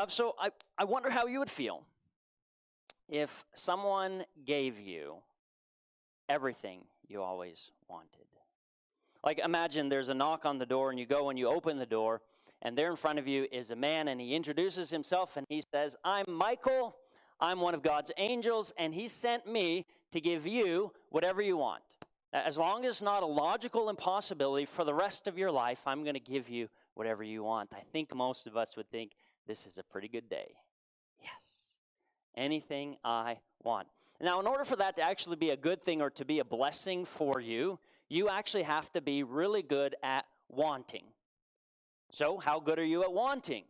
So I wonder how you would feel if someone gave you everything you always wanted. Like, imagine there's a knock on the door, and you go and you open the door, and there in front of you is a man, and he introduces himself, and he says, "I'm Michael. I'm one of God's angels, and he sent me to give you whatever you want. As long as it's not a logical impossibility for the rest of your life, I'm going to give you whatever you want." I think most of us would think, this is a pretty good day. Yes, anything I want. Now, in order for that to actually be a good thing or to be a blessing for you, you actually have to be really good at wanting. So, how good are you at wanting?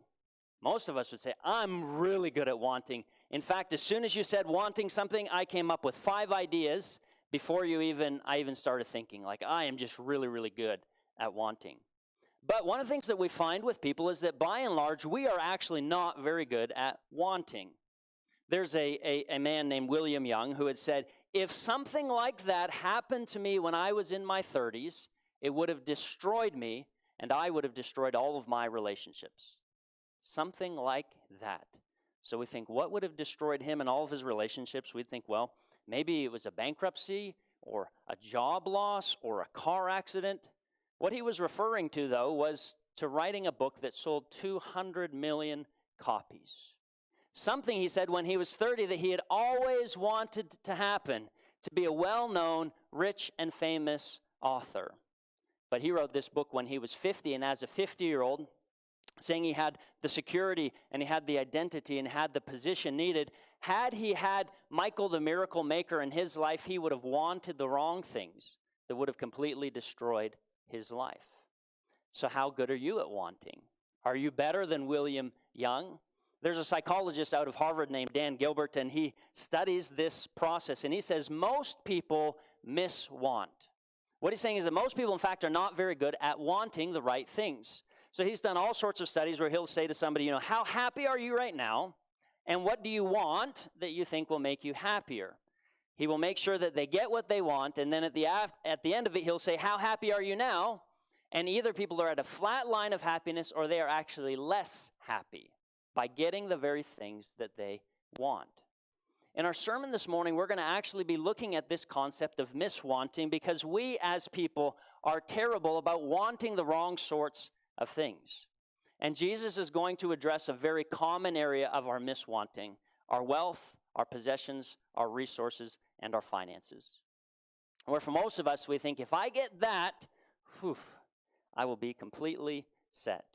Most of us would say, I'm really good at wanting. In fact, as soon as you said wanting something, I came up with 5 ideas before I even started thinking. Like, I am just really, really good at wanting. But one of the things that we find with people is that by and large, we are actually not very good at wanting. There's a man named William Young who had said, if something like that happened to me when I was in my 30s, it would have destroyed me, and I would have destroyed all of my relationships. Something like that. So we think, what would have destroyed him and all of his relationships? We'd think, well, maybe it was a bankruptcy or a job loss or a car accident. What he was referring to, though, was to writing a book that sold 200 million copies. Something, he said, when he was 30 that he had always wanted to happen, to be a well-known, rich, and famous author. But he wrote this book when he was 50, and as a 50-year-old, saying he had the security and he had the identity and had the position needed, had he had Michael the Miracle Maker in his life, he would have wanted the wrong things that would have completely destroyed his life. So how good are you at wanting? Are you better than William Young? There's a psychologist out of Harvard named Dan Gilbert, and he studies this process, and he says most people miswant. What he's saying is that most people, in fact, are not very good at wanting the right things. So he's done all sorts of studies where he'll say to somebody, how happy are you right now? And what do you want that you think will make you happier? He will make sure that they get what they want, and then at the end of it, he'll say, how happy are you now? And either people are at a flat line of happiness or they are actually less happy by getting the very things that they want. In our sermon this morning, we're going to actually be looking at this concept of miswanting because we as people are terrible about wanting the wrong sorts of things. And Jesus is going to address a very common area of our miswanting: our wealth, our possessions, our resources, and our finances. Where for most of us, we think, if I get that, I will be completely set.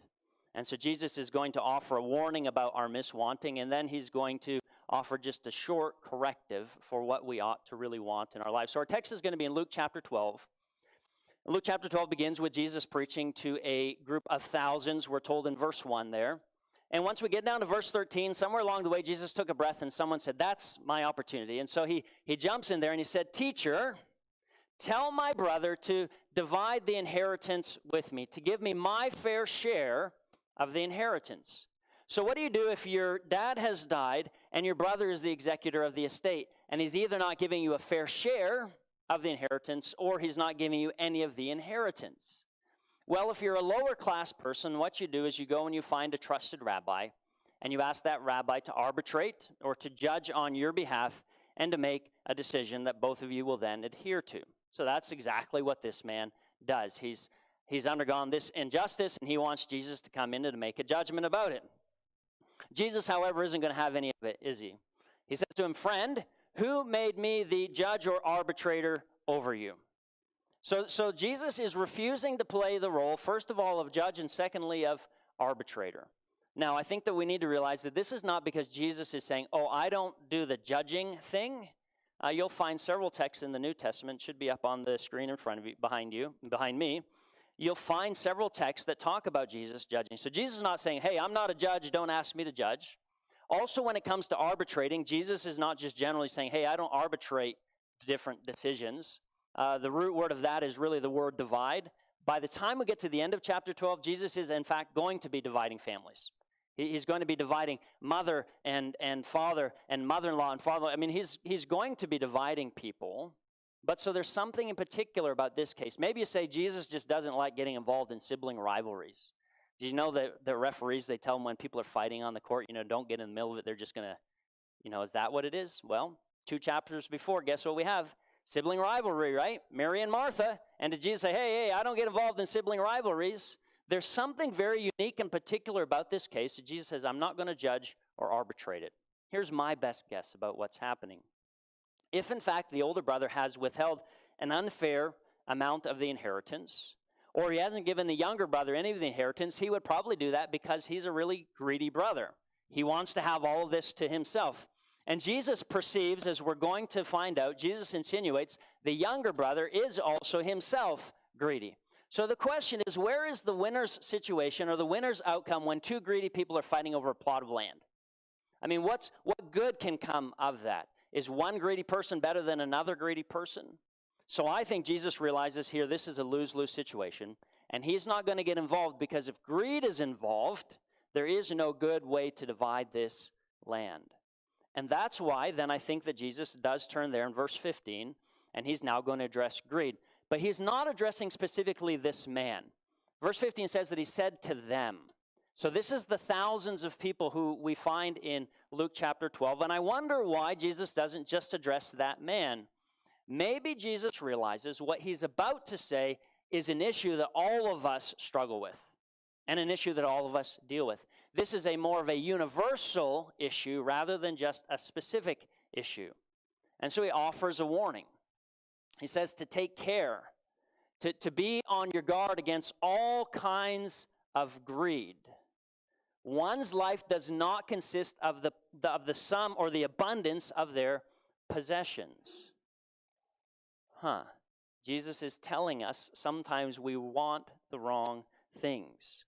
And so Jesus is going to offer a warning about our miswanting, and then he's going to offer just a short corrective for what we ought to really want in our lives. So our text is going to be in Luke chapter 12. Luke chapter 12 begins with Jesus preaching to a group of thousands, we're told in verse 1 there. And once we get down to verse 13, somewhere along the way, Jesus took a breath and someone said, that's my opportunity. And so he jumps in there and he said, Teacher, tell my brother to divide the inheritance with me, to give me my fair share of the inheritance. So what do you do if your dad has died and your brother is the executor of the estate, and he's either not giving you a fair share of the inheritance or he's not giving you any of the inheritance? Well, if you're a lower class person, what you do is you go and you find a trusted rabbi, and you ask that rabbi to arbitrate or to judge on your behalf and to make a decision that both of you will then adhere to. So that's exactly what this man does. He's undergone this injustice, and he wants Jesus to come in to make a judgment about it. Jesus, however, isn't going to have any of it, is he? He says to him, Friend, who made me the judge or arbitrator over you? So Jesus is refusing to play the role, first of all, of judge, and secondly, of arbitrator. Now, I think that we need to realize that this is not because Jesus is saying, I don't do the judging thing. You'll find several texts in the New Testament, should be up on the screen in front of you, behind me. You'll find several texts that talk about Jesus judging. So Jesus is not saying, hey, I'm not a judge, don't ask me to judge. Also, when it comes to arbitrating, Jesus is not just generally saying, hey, I don't arbitrate different decisions. The root word of that is really the word divide. By the time we get to the end of chapter 12, Jesus is, in fact, going to be dividing families. He's going to be dividing mother and father and mother-in-law and father-in-law. I mean, he's going to be dividing people. But so there's something in particular about this case. Maybe you say Jesus just doesn't like getting involved in sibling rivalries. Did you know that the referees, they tell them when people are fighting on the court, don't get in the middle of it. They're just going to, is that what it is? Well, 2 chapters before, guess what we have? Sibling rivalry, right? Mary and Martha. And did Jesus say, hey, I don't get involved in sibling rivalries? There's something very unique and particular about this case that Jesus says, I'm not going to judge or arbitrate it. Here's my best guess about what's happening. If, in fact, the older brother has withheld an unfair amount of the inheritance, or he hasn't given the younger brother any of the inheritance, he would probably do that because he's a really greedy brother. He wants to have all of this to himself. And Jesus perceives, as we're going to find out, Jesus insinuates the younger brother is also himself greedy. So the question is, where is the winner's situation or the winner's outcome when 2 greedy people are fighting over a plot of land? I mean, what good can come of that? Is one greedy person better than another greedy person? So I think Jesus realizes here this is a lose-lose situation, and he's not going to get involved because if greed is involved, there is no good way to divide this land. And that's why then I think that Jesus does turn there in verse 15, and he's now going to address greed. But he's not addressing specifically this man. Verse 15 says that he said to them. So this is the thousands of people who we find in Luke chapter 12, and I wonder why Jesus doesn't just address that man. Maybe Jesus realizes what he's about to say is an issue that all of us struggle with, and an issue that all of us deal with. This is more of a universal issue rather than just a specific issue. And so he offers a warning. He says to take care, to be on your guard against all kinds of greed. One's life does not consist of the sum or the abundance of their possessions. Jesus is telling us sometimes we want the wrong things,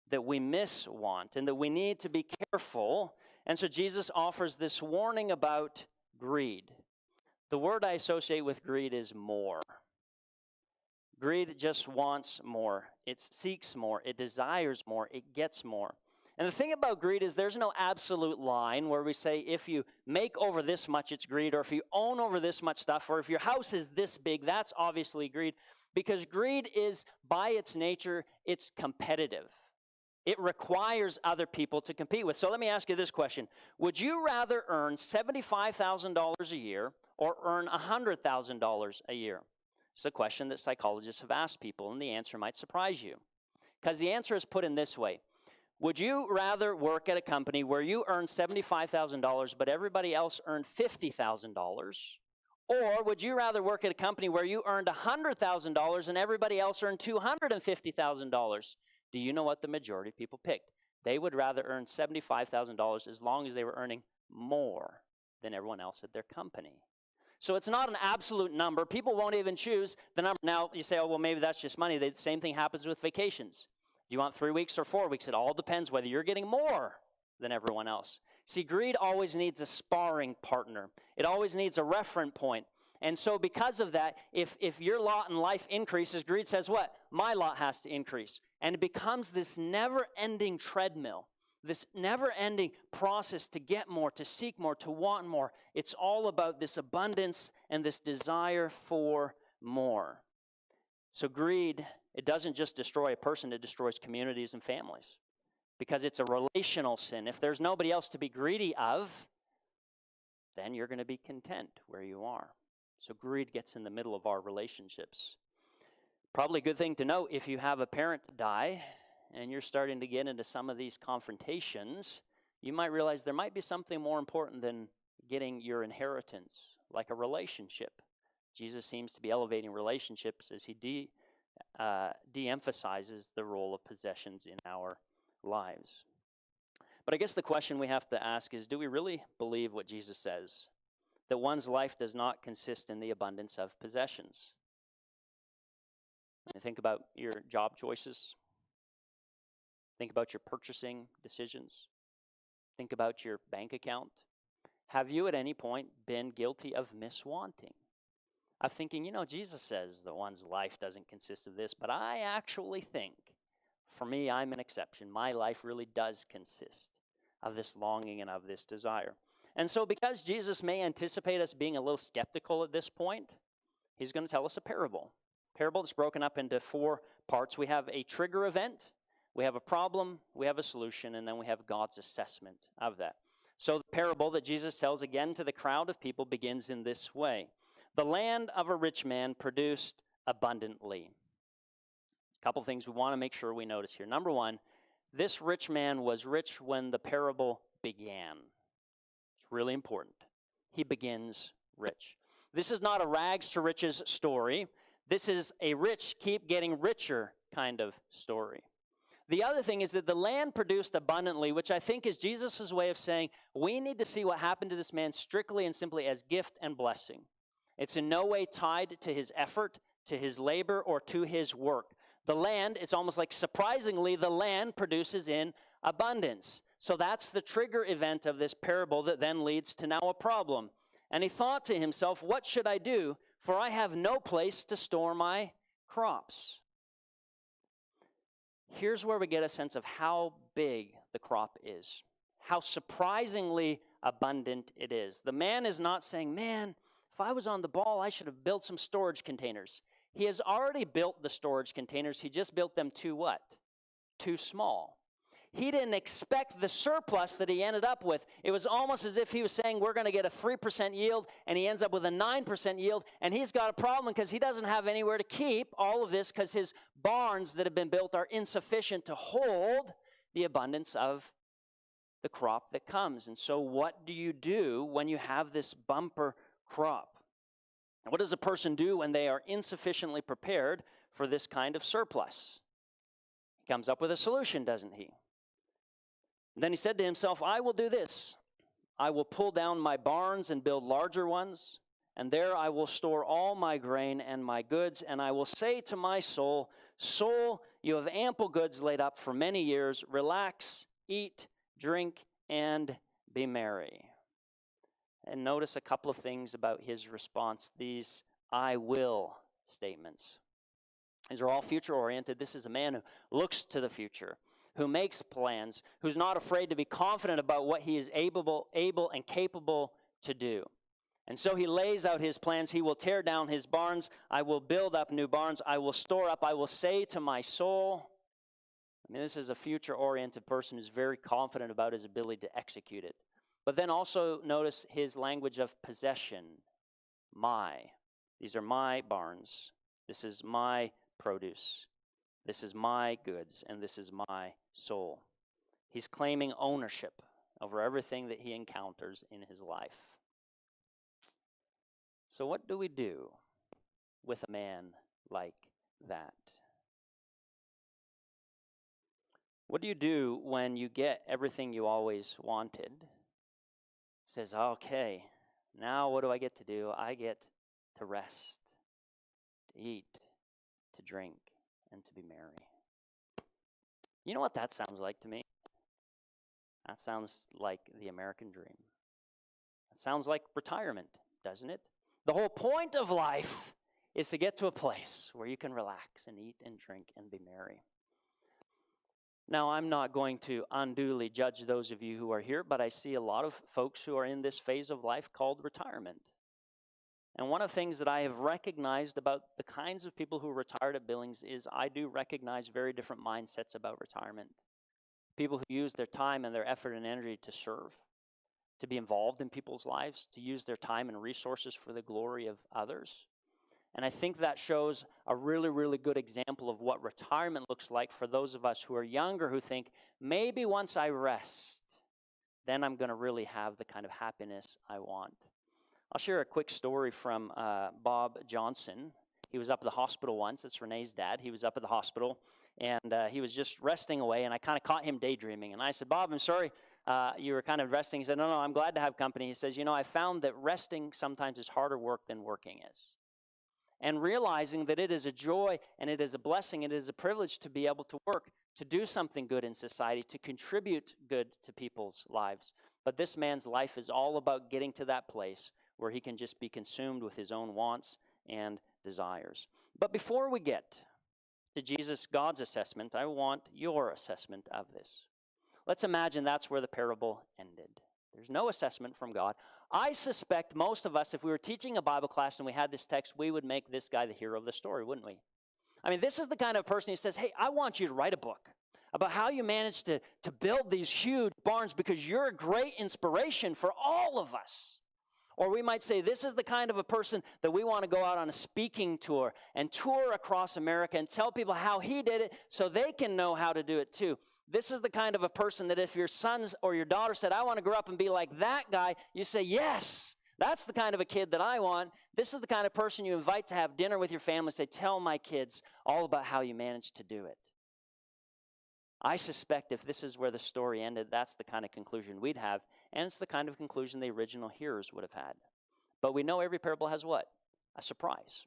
that we miswant, and that we need to be careful. And so Jesus offers this warning about greed. The word I associate with greed is more. Greed just wants more. It seeks more. It desires more. It gets more. And the thing about greed is there's no absolute line where we say if you make over this much, it's greed, or if you own over this much stuff, or if your house is this big, that's obviously greed. Because greed is, by its nature, it's competitive. It requires other people to compete with. So let me ask you this question. Would you rather earn $75,000 a year or earn $100,000 a year? It's a question that psychologists have asked people, and the answer might surprise you. Because the answer is put in this way. Would you rather work at a company where you earn $75,000 but everybody else earned $50,000? Or would you rather work at a company where you earned $100,000 and everybody else earned $250,000? Do you know what the majority of people picked? They would rather earn $75,000 as long as they were earning more than everyone else at their company. So it's not an absolute number. People won't even choose the number. Now, you say, oh, well, maybe that's just money. The same thing happens with vacations. Do you want 3 weeks or 4 weeks? It all depends whether you're getting more than everyone else. See, greed always needs a sparring partner. It always needs a reference point. And so because of that, if your lot in life increases, greed says what? My lot has to increase. And it becomes this never-ending treadmill, this never-ending process to get more, to seek more, to want more. It's all about this abundance and this desire for more. So greed, it doesn't just destroy a person, it destroys communities and families because it's a relational sin. If there's nobody else to be greedy of, then you're going to be content where you are. So greed gets in the middle of our relationships. Probably a good thing to note if you have a parent die and you're starting to get into some of these confrontations, you might realize there might be something more important than getting your inheritance, like a relationship. Jesus seems to be elevating relationships as he de-emphasizes the role of possessions in our lives. But I guess the question we have to ask is, do we really believe what Jesus says? That one's life does not consist in the abundance of possessions. And think about your job choices. Think about your purchasing decisions. Think about your bank account. Have you at any point been guilty of miswanting? Of thinking, Jesus says that one's life doesn't consist of this, but I actually think, for me, I'm an exception. My life really does consist of this longing and of this desire. And so because Jesus may anticipate us being a little skeptical at this point, he's going to tell us a parable. Parable that's broken up into 4 parts. We have a trigger event, We have a problem, we have a solution, and then we have God's assessment of that. So the parable that Jesus tells again to the crowd of people begins in this way. The land of a rich man produced abundantly. A couple things we want to make sure we notice here. Number one, this rich man was rich when the parable began. It's really important. He begins rich. This is not a rags to riches story. This is a rich, keep getting richer kind of story. The other thing is that the land produced abundantly, which I think is Jesus' way of saying we need to see what happened to this man strictly and simply as gift and blessing. It's in no way tied to his effort, to his labor, or to his work. The land, it's almost like surprisingly, the land produces in abundance. So that's the trigger event of this parable that then leads to now a problem. And he thought to himself, what should I do? For I have no place to store my crops. Here's where we get a sense of how big the crop is, how surprisingly abundant it is. The man is not saying, man, if I was on the ball, I should have built some storage containers. He has already built the storage containers. He just built them too what? Too small. He didn't expect the surplus that he ended up with. It was almost as if he was saying, we're going to get a 3% yield, and he ends up with a 9% yield, and he's got a problem because he doesn't have anywhere to keep all of this because his barns that have been built are insufficient to hold the abundance of the crop that comes. And so what do you do when you have this bumper crop? What does a person do when they are insufficiently prepared for this kind of surplus? He comes up with a solution, doesn't he? Then he said to himself, I will do this. I will pull down my barns and build larger ones, and there I will store all my grain and my goods, and I will say to my soul, soul, you have ample goods laid up for many years. Relax, eat, drink, and be merry. And notice a couple of things about his response, these I will statements. These are all future-oriented. This is a man who looks to the future, who makes plans, who's not afraid to be confident about what he is able and capable to do. And so he lays out his plans. He will tear down his barns. I will build up new barns. I will store up. I will say to my soul. I mean, this is a future-oriented person who's very confident about his ability to execute it. But then also notice his language of possession. My. These are my barns. This is my produce. This is my goods, and this is my soul. He's claiming ownership over everything that he encounters in his life. So what do we do with a man like that? What do you do when you get everything you always wanted? Says, okay, now what do I get to do? I get to rest, to eat, to drink, and to be merry. You know what that sounds like to me? That sounds like the American dream. That sounds like retirement, doesn't it? The whole point of life is to get to a place where you can relax and eat and drink and be merry. Now, I'm not going to unduly judge those of you who are here, but I see a lot of folks who are in this phase of life called retirement. And one of the things that I have recognized about the kinds of people who retired at Billings is I do recognize very different mindsets about retirement. People who use their time and their effort and energy to serve, to be involved in people's lives, to use their time and resources for the glory of others. And I think that shows a really, really good example of what retirement looks like for those of us who are younger who think, maybe once I rest, then I'm going to really have the kind of happiness I want. I'll share a quick story from Bob Johnson. He was up at the hospital once. That's Renee's dad. He was up at the hospital, and he was just resting away, and I kind of caught him daydreaming. And I said, Bob, I'm sorry you were kind of resting. He said, no, I'm glad to have company. He says, I found that resting sometimes is harder work than working is. And realizing that it is a joy and it is a blessing, it is a privilege to be able to work, to do something good in society, to contribute good to people's lives. But this man's life is all about getting to that place where he can just be consumed with his own wants and desires. But before we get to Jesus, God's assessment, I want your assessment of this. Let's imagine that's where the parable ended. There's no assessment from God. I suspect most of us, if we were teaching a Bible class and we had this text, we would make this guy the hero of the story, wouldn't we? I mean, this is the kind of person who says, hey, I want you to write a book. about how you managed to build these huge barns because you're a great inspiration for all of us. Or we might say, this is the kind of a person that we want to go out on a speaking tour and tour across America and tell people how he did it so they can know how to do it too. This is the kind of a person that if your sons or your daughter said, I want to grow up and be like that guy, you say, yes, that's the kind of a kid that I want. This is the kind of person you invite to have dinner with your family, say, tell my kids all about how you managed to do it. I suspect if this is where the story ended, that's the kind of conclusion we'd have, and it's the kind of conclusion the original hearers would have had. But we know every parable has what? A surprise,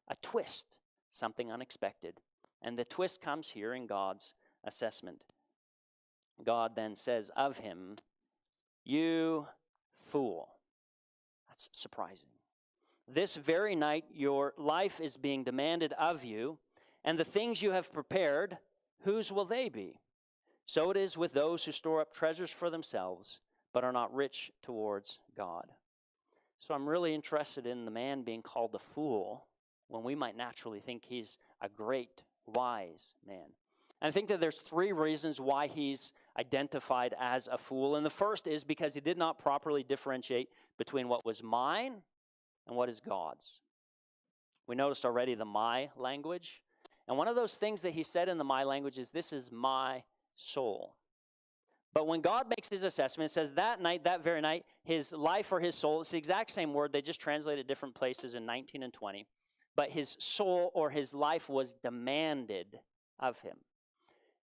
a twist, something unexpected. And the twist comes here in God's assessment. God then says of him, you fool. That's surprising. This very night your life is being demanded of you, and the things you have prepared, whose will they be? So it is with those who store up treasures for themselves, but are not rich towards God. So I'm really interested in the man being called a fool when we might naturally think he's a great, wise man. And I think that there's three reasons why he's identified as a fool. And the first is because he did not properly differentiate between what was mine and what is God's. We noticed already the my language. And one of those things that he said in the my language is, this is my soul. But when God makes his assessment, it says that night, that very night, his life or his soul, it's the exact same word. They just translate it different places in 19 and 20. But his soul or his life was demanded of him.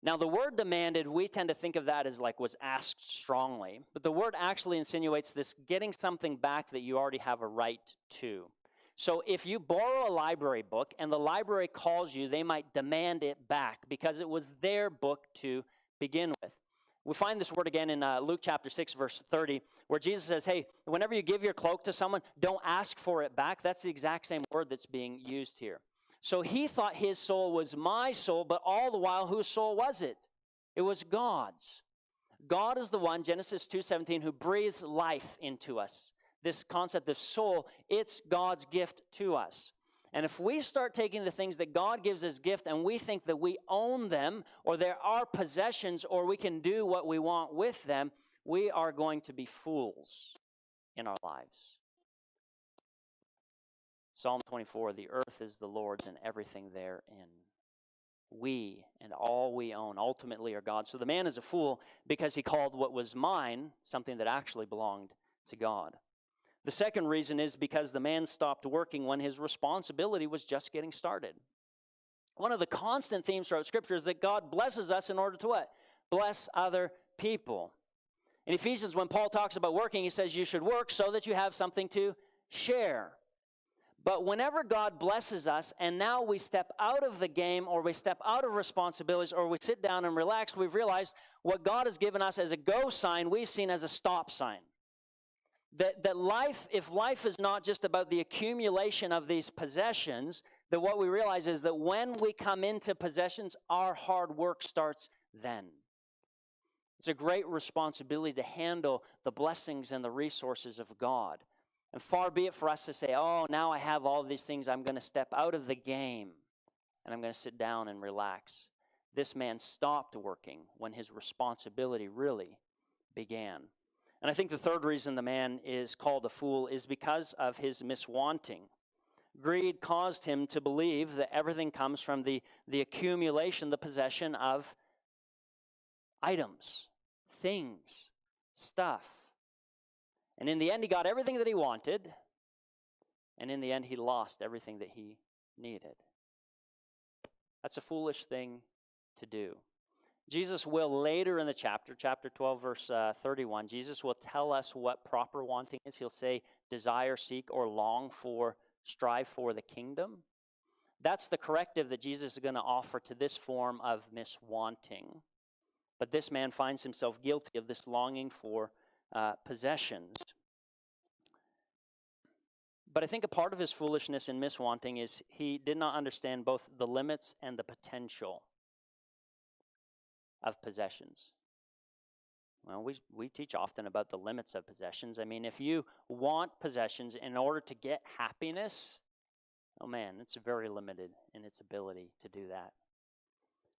Now, the word demanded, we tend to think of that as like was asked strongly. But the word actually insinuates this getting something back that you already have a right to. So if you borrow a library book and the library calls you, they might demand it back because it was their book to begin with. We find this word again in Luke chapter 6, verse 30, where Jesus says, hey, whenever you give your cloak to someone, don't ask for it back. That's the exact same word that's being used here. So he thought his soul was my soul, but all the while, whose soul was it? It was God's. God is the one, Genesis 2:17, who breathes life into us. This concept of soul, it's God's gift to us. And if we start taking the things that God gives as gift and we think that we own them or they're our possessions or we can do what we want with them, we are going to be fools in our lives. Psalm 24, the earth is the Lord's and everything therein. We and all we own ultimately are God's. So the man is a fool because he called what was mine something that actually belonged to God. The second reason is because the man stopped working when his responsibility was just getting started. One of the constant themes throughout Scripture is that God blesses us in order to what? Bless other people. In Ephesians, when Paul talks about working, he says you should work so that you have something to share. But whenever God blesses us and now we step out of the game or we step out of responsibilities or we sit down and relax, we've realized what God has given us as a go sign, we've seen as a stop sign. That life, if life is not just about the accumulation of these possessions, that what we realize is that when we come into possessions, our hard work starts then. It's a great responsibility to handle the blessings and the resources of God. And far be it for us to say, oh, now I have all these things, I'm going to step out of the game and I'm going to sit down and relax. This man stopped working when his responsibility really began. And I think the third reason the man is called a fool is because of his miswanting. Greed caused him to believe that everything comes from the accumulation, the possession of items, things, stuff. And in the end, he got everything that he wanted, and in the end, he lost everything that he needed. That's a foolish thing to do. Jesus will later in the chapter 12, verse 31, Jesus will tell us what proper wanting is. He'll say, desire, seek, or long for, strive for the kingdom. That's the corrective that Jesus is going to offer to this form of miswanting. But this man finds himself guilty of this longing for possessions. But I think a part of his foolishness in miswanting is he did not understand both the limits and the potential of possessions. Well, we teach often about the limits of possessions. I mean, if you want possessions in order to get happiness, oh man, it's very limited in its ability to do that.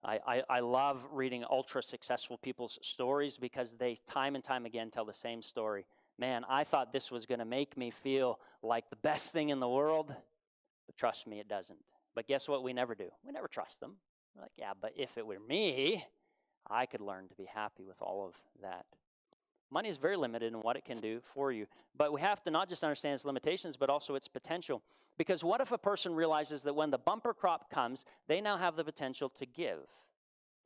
I love reading ultra successful people's stories because they time and time again tell the same story. Man, I thought this was going to make me feel like the best thing in the world, but trust me, it doesn't. But guess what we never do? We never trust them. We're like, yeah, but if it were me, I could learn to be happy with all of that. Money is very limited in what it can do for you. But we have to not just understand its limitations, but also its potential. Because what if a person realizes that when the bumper crop comes, they now have the potential to give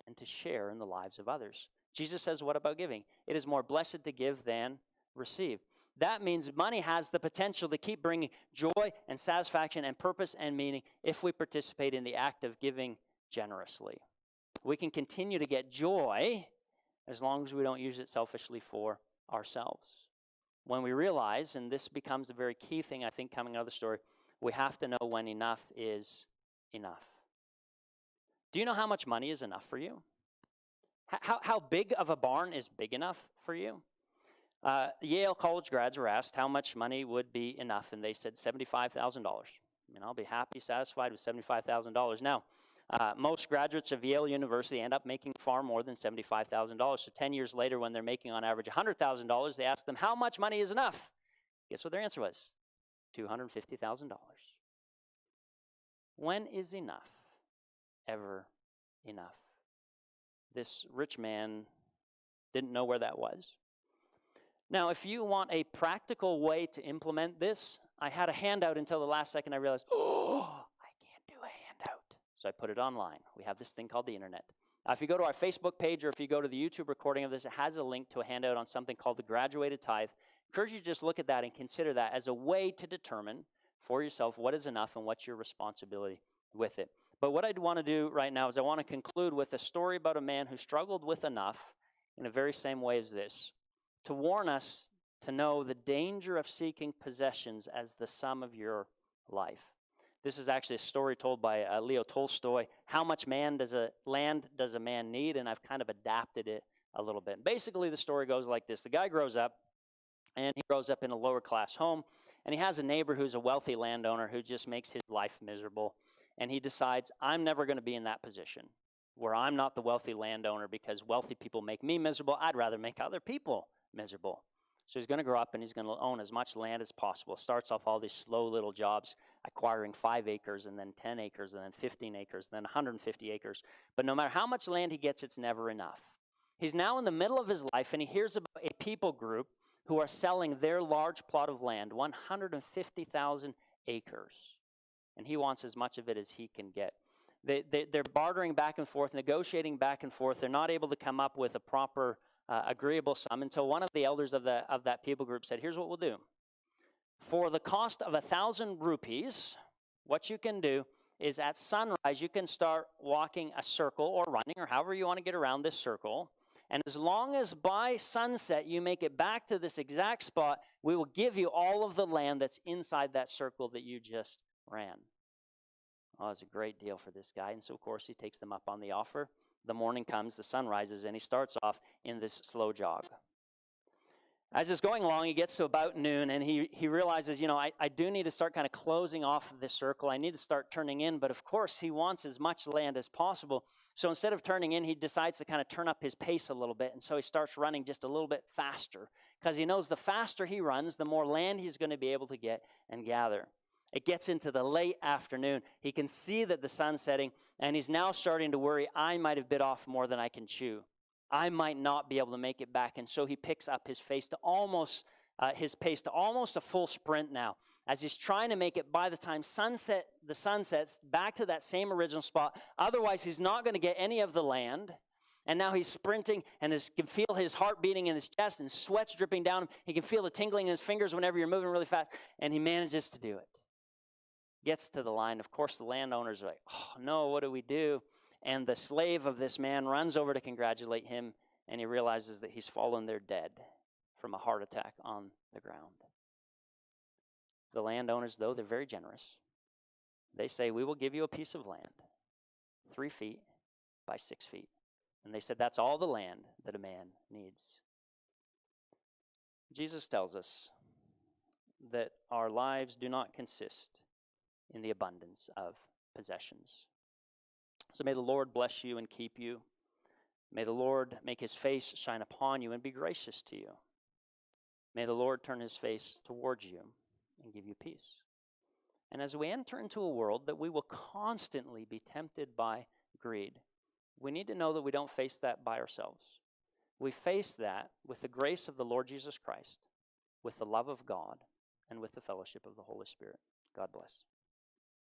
and to share in the lives of others? Jesus says, what about giving? It is more blessed to give than receive. That means money has the potential to keep bringing joy and satisfaction and purpose and meaning if we participate in the act of giving generously. We can continue to get joy as long as we don't use it selfishly for ourselves. When we realize, and this becomes a very key thing, I think, coming out of the story, we have to know when enough is enough. Do you know how much money is enough for you? How big of a barn is big enough for you? Yale college grads were asked how much money would be enough, and they said $75,000. I mean, I'll be happy, satisfied with $75,000. Now, most graduates of Yale University end up making far more than $75,000. So 10 years later, when they're making on average $100,000, they ask them, how much money is enough? Guess what their answer was? $250,000. When is enough ever enough? This rich man didn't know where that was. Now, if you want a practical way to implement this, I had a handout until the last second. I realized, I can't do a handout. So I put it online. We have this thing called the internet. If you go to our Facebook page or if you go to the YouTube recording of this, it has a link to a handout on something called the graduated tithe. I encourage you to just look at that and consider that as a way to determine for yourself what is enough and what's your responsibility with it. But what I'd want to do right now is I want to conclude with a story about a man who struggled with enough in the very same way as this, to warn us to know the danger of seeking possessions as the sum of your life. This is actually a story told by Leo Tolstoy. How much land does a man need? And I've kind of adapted it a little bit. Basically, the story goes like this. The guy grows up, and he grows up in a lower class home, and he has a neighbor who's a wealthy landowner who just makes his life miserable. And he decides, I'm never going to be in that position where I'm not the wealthy landowner because wealthy people make me miserable. I'd rather make other people miserable. So he's going to grow up and he's going to own as much land as possible. Starts off all these slow little jobs, acquiring 5 acres and then 10 acres and then 15 acres and then 150 acres. But no matter how much land he gets, it's never enough. He's now in the middle of his life and he hears about a people group who are selling their large plot of land, 150,000 acres. And he wants as much of it as he can get. They're bartering back and forth, negotiating back and forth. They're not able to come up with a proper agreeable sum until one of the elders of that people group said, here's what we'll do. For the cost of 1,000 rupees, what you can do is at sunrise, you can start walking a circle or running or however you want to get around this circle. And as long as by sunset you make it back to this exact spot, we will give you all of the land that's inside that circle that you just ran. Oh, it's a great deal for this guy. And so, of course, he takes them up on the offer. The morning comes, the sun rises, and he starts off in this slow jog. As he's going along, he gets to about noon, and he realizes, I do need to start kind of closing off this circle. I need to start turning in, but of course, he wants as much land as possible. So instead of turning in, he decides to kind of turn up his pace a little bit, and so he starts running just a little bit faster, because he knows the faster he runs, the more land he's going to be able to get and gather. It gets into the late afternoon. He can see that the sun's setting, and he's now starting to worry, I might have bit off more than I can chew. I might not be able to make it back. And so he picks up his pace to almost a full sprint now. As he's trying to make it by the time the sun sets back to that same original spot. Otherwise, he's not going to get any of the land. And now he's sprinting and can feel his heart beating in his chest and sweat's dripping down him. He can feel the tingling in his fingers whenever you're moving really fast. And he manages to do it. Gets to the line. Of course, the landowners are like, oh, no, what do we do? And the slave of this man runs over to congratulate him, and he realizes that he's fallen there dead from a heart attack on the ground. The landowners, though, they're very generous. They say, we will give you a piece of land, 3 feet by 6 feet. And they said, that's all the land that a man needs. Jesus tells us that our lives do not consist in the abundance of possessions. So may the Lord bless you and keep you. May the Lord make his face shine upon you and be gracious to you. May the Lord turn his face towards you and give you peace. And as we enter into a world that we will constantly be tempted by greed, we need to know that we don't face that by ourselves. We face that with the grace of the Lord Jesus Christ, with the love of God, and with the fellowship of the Holy Spirit. God bless.